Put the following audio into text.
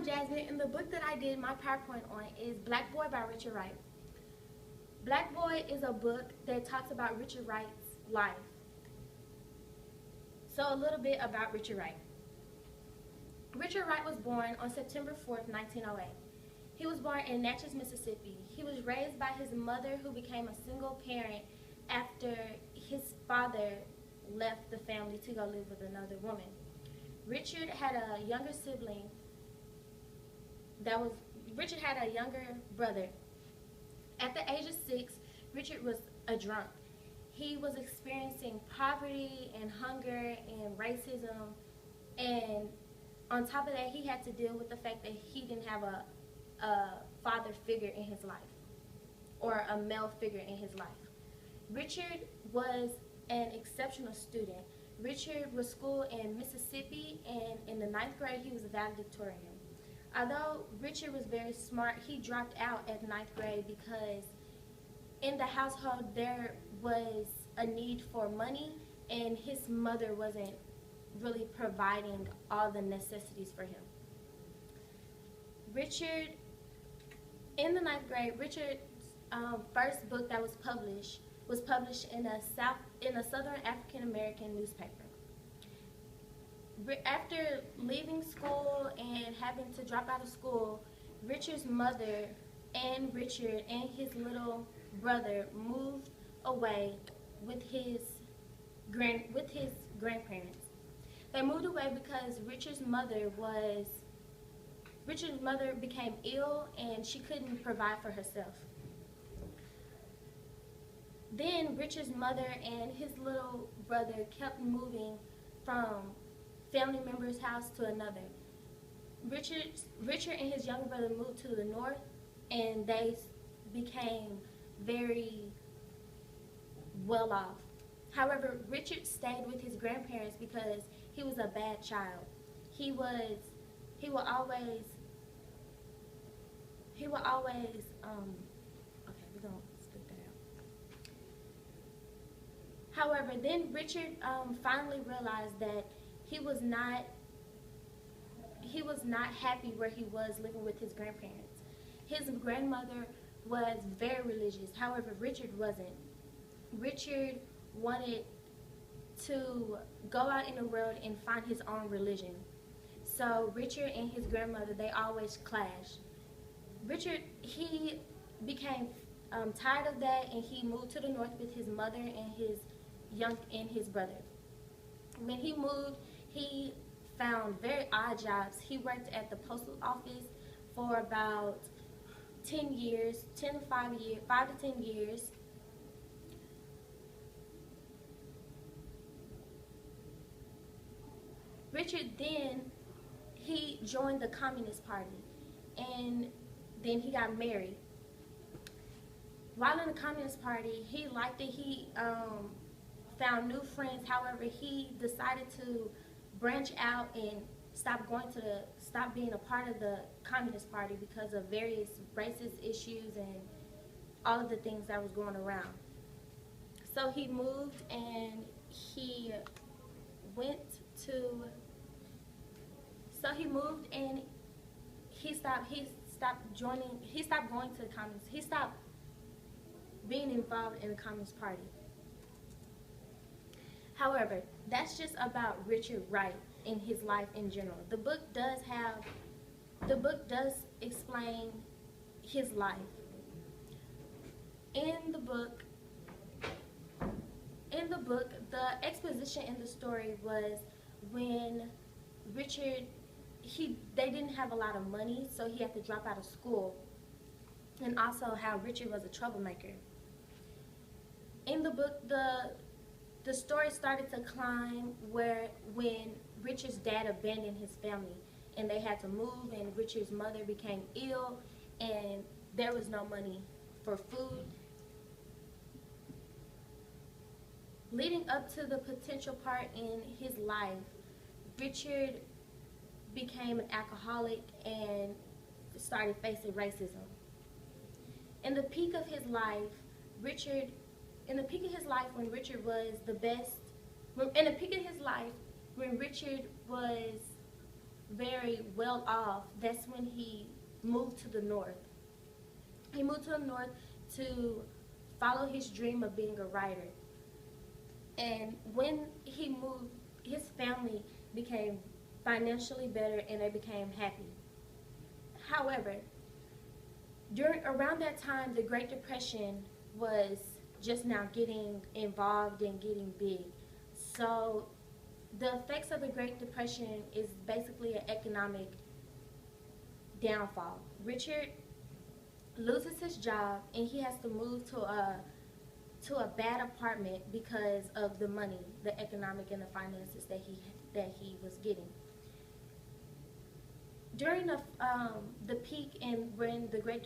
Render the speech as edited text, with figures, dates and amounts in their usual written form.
I'm Jasmine, and the book that I did my PowerPoint on is Black Boy by Richard Wright. Black Boy is a book that talks about Richard Wright's life. So a little bit about Richard Wright. Richard Wright was born on September 4th, 1908. He was born in Natchez, Mississippi. He was raised by his mother, who became a single parent after his father left the family to go live with another woman. Richard had a younger brother. At the age of 6, Richard was a drunk. He was experiencing poverty and hunger and racism, and on top of that, he had to deal with the fact that he didn't have a father figure in his life, or a male figure in his life. Richard was an exceptional student. Richard was schooled in Mississippi, and in the 9th grade, he was a valedictorian. Although Richard was very smart, he dropped out at 9th grade because in the household there was a need for money, and his mother wasn't really providing all the necessities for him. In the 9th grade, Richard's first book that was published in a Southern African American newspaper. After leaving school and having to drop out of school, Richard's mother and Richard and his little brother moved away with his grandparents. They moved away because Richard's mother became ill and she couldn't provide for herself. Then Richard's mother and his little brother kept moving from family member's house to another. Richard and his younger brother moved to the north, and they became very well off. However, Richard stayed with his grandparents because he was a bad child. He will always okay, we're gonna split that out. However, then Richard finally realized that he was not happy where he was living with his grandparents. His grandmother was very religious. However, Richard wasn't. Richard wanted to go out in the world and find his own religion. So Richard and his grandmother, they always clashed. Richard, he became tired of that, and he moved to the north with his mother and his brother. When he moved, he found very odd jobs. He worked at the postal office for about 5 to 10 years. Richard then, he joined the Communist Party, and then he got married. While in the Communist Party, he liked it. He found new friends. However, he decided to branch out and stop being a part of the Communist Party because of various racist issues and all of the things that was going around. So he moved, and he stopped going to the Communist. He stopped being involved in the Communist Party. However, that's just about Richard Wright in his life in general. The book does explain his life. In the book, the exposition in the story was when Richard, they didn't have a lot of money, so he had to drop out of school, and also how Richard was a troublemaker. In the book, the story started to climb when Richard's dad abandoned his family, and they had to move, and Richard's mother became ill, and there was no money for food. Leading up to the potential part in his life, Richard became an alcoholic and started facing racism. In the peak of his life, when Richard was very well off, that's when he moved to the north. He moved to the north to follow his dream of being a writer. And when he moved, his family became financially better and they became happy. However, during around that time, the Great Depression was just now getting involved and getting big. So the effects of the Great Depression is basically an economic downfall. Richard loses his job and he has to move to a bad apartment because of the money, the economic and the finances that he was getting. During the peak and when the Great